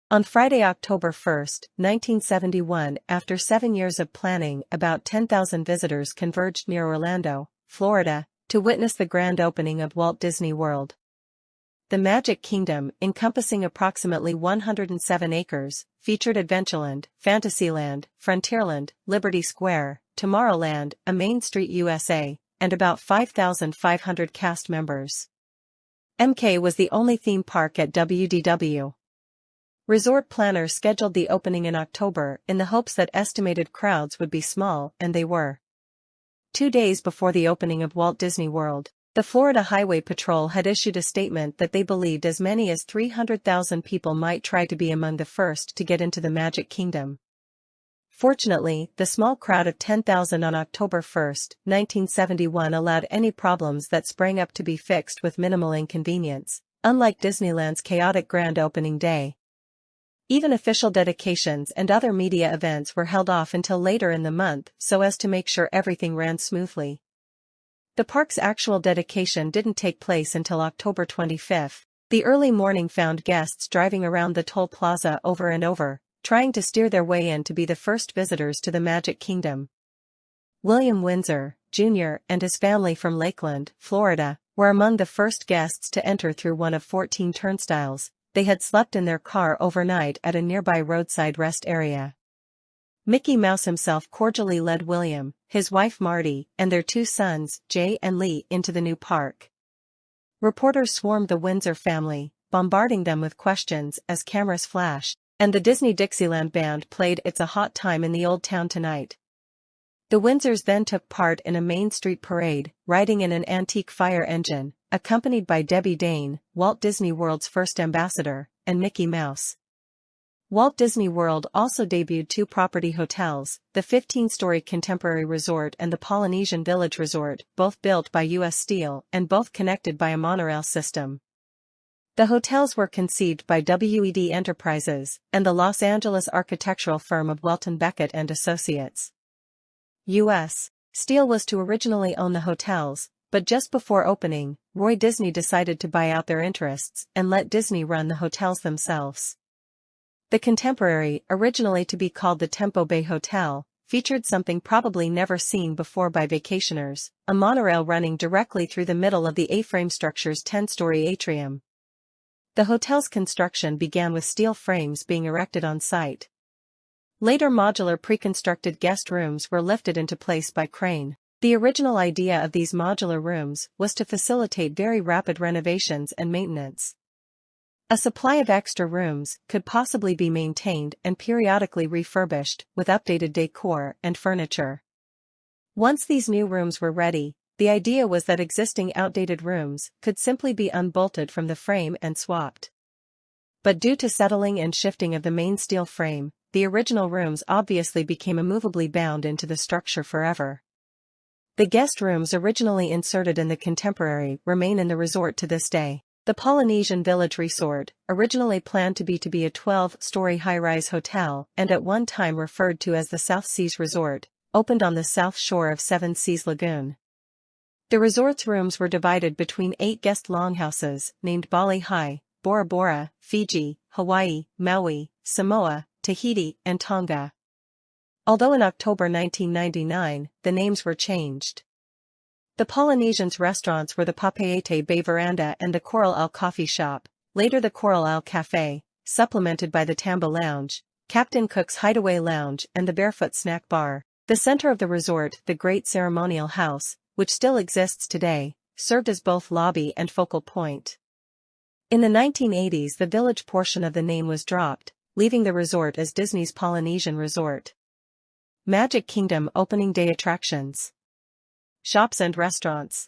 On Friday, October 1, 1971, after 7 years of planning, about 10,000 visitors converged near Orlando, Florida, to witness the grand opening of Walt Disney World. The Magic Kingdom, encompassing approximately 107 acres, featured Adventureland, Fantasyland, Frontierland, Liberty Square, Tomorrowland, a Main Street USA, and about 5,500 cast members. MK was the only theme park at WDW. Resort planners scheduled the opening in October in the hopes that estimated crowds would be small, and they were. 2 days before the opening of Walt Disney World, the Florida Highway Patrol had issued a statement that they believed as many as 300,000 people might try to be among the first to get into the Magic Kingdom. Fortunately, the small crowd of 10,000 on October 1, 1971 allowed any problems that sprang up to be fixed with minimal inconvenience, unlike Disneyland's chaotic grand opening day. Even official dedications and other media events were held off until later in the month so as to make sure everything ran smoothly. The park's actual dedication didn't take place until October 25. The early morning found guests driving around the toll plaza over and over, trying to steer their way in to be the first visitors to the Magic Kingdom. William Windsor, Jr. and his family from Lakeland, Florida, were among the first guests to enter through one of 14 turnstiles. They had slept in their car overnight at a nearby roadside rest area. Mickey Mouse himself cordially led William, his wife Marty, and their 2 sons, Jay and Lee, into the new park. Reporters swarmed the Windsor family, bombarding them with questions as cameras flashed, and the Disney Dixieland Band played "It's a Hot Time in the Old Town Tonight." The Windsors then took part in a Main Street parade, riding in an antique fire engine, accompanied by Debbie Dane, Walt Disney World's first ambassador, and Mickey Mouse. Walt Disney World also debuted 2 property hotels, the 15-story Contemporary Resort and the Polynesian Village Resort, both built by U.S. Steel and both connected by a monorail system. The hotels were conceived by WED Enterprises and the Los Angeles architectural firm of Welton Beckett and Associates. U.S. Steel was to originally own the hotels, but just before opening, Roy Disney decided to buy out their interests and let Disney run the hotels themselves. The Contemporary, originally to be called the Tempo Bay Hotel, featured something probably never seen before by vacationers, a monorail running directly through the middle of the A-frame structure's 10-story atrium. The hotel's construction began with steel frames being erected on site. Later modular pre-constructed guest rooms were lifted into place by crane. The original idea of these modular rooms was to facilitate very rapid renovations and maintenance. A supply of extra rooms could possibly be maintained and periodically refurbished with updated decor and furniture. Once these new rooms were ready, the idea was that existing outdated rooms could simply be unbolted from the frame and swapped. But due to settling and shifting of the main steel frame, the original rooms obviously became immovably bound into the structure forever. The guest rooms originally inserted in the Contemporary remain in the resort to this day. The Polynesian Village Resort, originally planned to be a 12-story high-rise hotel and at one time referred to as the South Seas Resort, opened on the south shore of Seven Seas Lagoon. The resort's rooms were divided between 8 guest longhouses named Bali High, Bora Bora, Fiji, Hawaii, Maui, Samoa, Tahiti, and Tonga. Although in October 1999, the names were changed. The Polynesians' restaurants were the Papeete Bay Veranda and the Coral Isle Coffee Shop, later the Coral Isle Cafe, supplemented by the Tamba Lounge, Captain Cook's Hideaway Lounge and the Barefoot Snack Bar. The center of the resort, the Great Ceremonial House, which still exists today, served as both lobby and focal point. In the 1980s, the village portion of the name was dropped, leaving the resort as Disney's Polynesian Resort. Magic Kingdom opening day attractions. Shops and restaurants.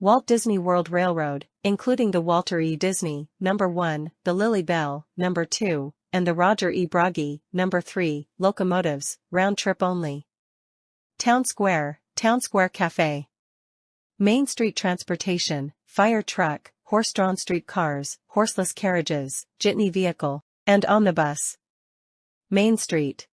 Walt Disney World Railroad, including the Walter E. Disney, No. 1, the Lily Bell, No. 2, and the Roger E. Broggie, No. 3, locomotives, round trip only. Town Square Cafe. Main Street Transportation, fire truck, horse-drawn streetcars, horseless carriages, jitney vehicle, and omnibus. Main Street.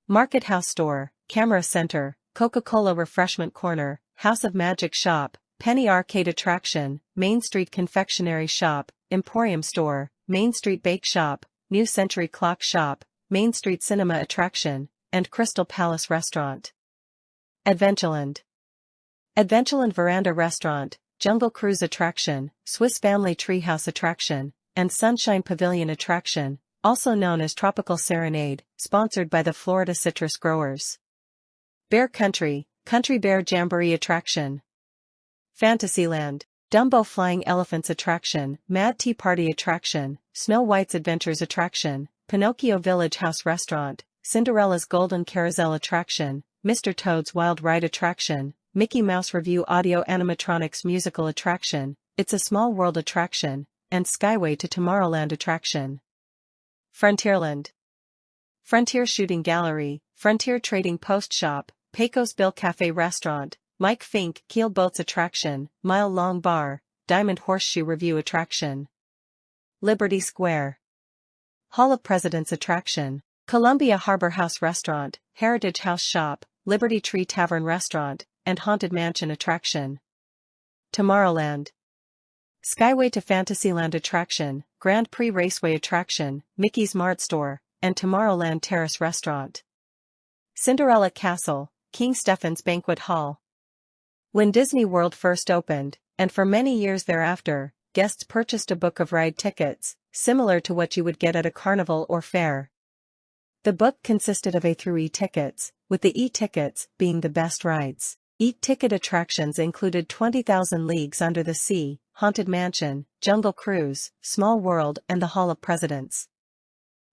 Market House Store, Camera Center, Coca-Cola Refreshment Corner, House of Magic Shop, Penny Arcade Attraction, Main Street Confectionery Shop, Emporium Store, Main Street Bake Shop, New Century Clock Shop, Main Street Cinema Attraction, and Crystal Palace Restaurant. Adventureland. Adventureland Veranda Restaurant, Jungle Cruise Attraction, Swiss Family Treehouse Attraction, and Sunshine Pavilion Attraction, also known as Tropical Serenade, sponsored by the Florida Citrus Growers. Bear Country, Country Bear Jamboree Attraction. Fantasyland, Dumbo Flying Elephants Attraction, Mad Tea Party Attraction, Snow White's Adventures Attraction, Pinocchio Village House Restaurant, Cinderella's Golden Carousel Attraction, Mr. Toad's Wild Ride Attraction, Mickey Mouse Revue Audio Animatronics Musical Attraction, It's a Small World Attraction, and Skyway to Tomorrowland Attraction. Frontierland. Frontier Shooting Gallery, Frontier Trading Post Shop, Pecos Bill Cafe Restaurant, Mike Fink Keel Boats Attraction, Mile Long Bar, Diamond Horseshoe Review Attraction. Liberty Square. Hall of Presidents Attraction, Columbia Harbor House Restaurant, Heritage House Shop, Liberty Tree Tavern Restaurant, and Haunted Mansion Attraction. Tomorrowland. Skyway to Fantasyland Attraction, Grand Prix Raceway Attraction, Mickey's Mart Store, and Tomorrowland Terrace Restaurant. Cinderella Castle, King Stephen's Banquet Hall. When Disney World first opened, and for many years thereafter, guests purchased a book of ride tickets, similar to what you would get at a carnival or fair. The book consisted of A through E tickets, with the E tickets being the best rides. E-ticket attractions included 20,000 Leagues Under the Sea, Haunted Mansion, Jungle Cruise, Small World, and the Hall of Presidents.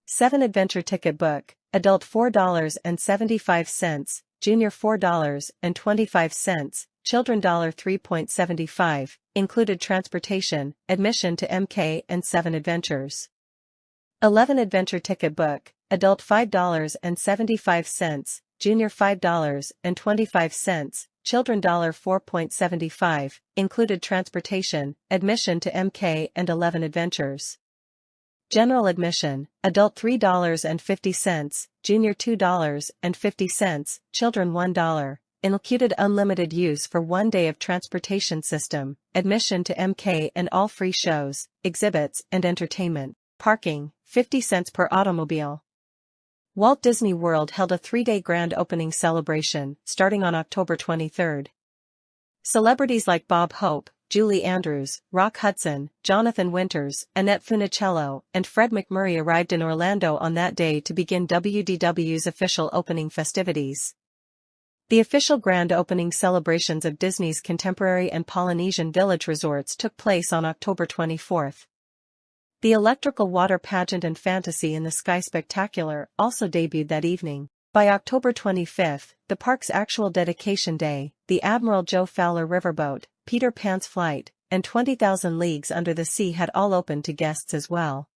7 Adventure Ticket Book, Adult $4.75, Junior $4.25, Children $3.75, included transportation, admission to MK and 7 Adventures. 11 Adventure Ticket Book, Adult $5.75, Junior $5.25, Children $4.75, included transportation, admission to MK and 11 Adventures. General admission, Adult $3.50, Junior $2.50, Children $1, included unlimited use for 1 day of transportation system, admission to MK and all free shows, exhibits, and entertainment. Parking, 50 cents per automobile. Walt Disney World held a 3-day grand opening celebration, starting on October 23. Celebrities like Bob Hope, Julie Andrews, Rock Hudson, Jonathan Winters, Annette Funicello, and Fred McMurray arrived in Orlando on that day to begin WDW's official opening festivities. The official grand opening celebrations of Disney's Contemporary and Polynesian Village resorts took place on October 24. The Electrical Water Pageant and Fantasy in the Sky Spectacular also debuted that evening. By October 25, the park's actual dedication day, the Admiral Joe Fowler Riverboat, Peter Pan's Flight, and 20,000 Leagues Under the Sea had all opened to guests as well.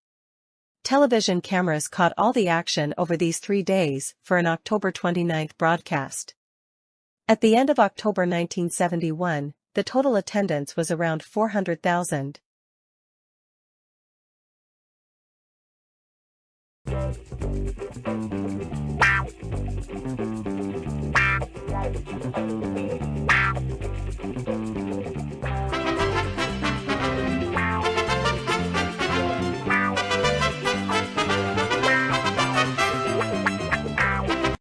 Television cameras caught all the action over these 3 days for an October 29 broadcast. At the end of October 1971, the total attendance was around 400,000.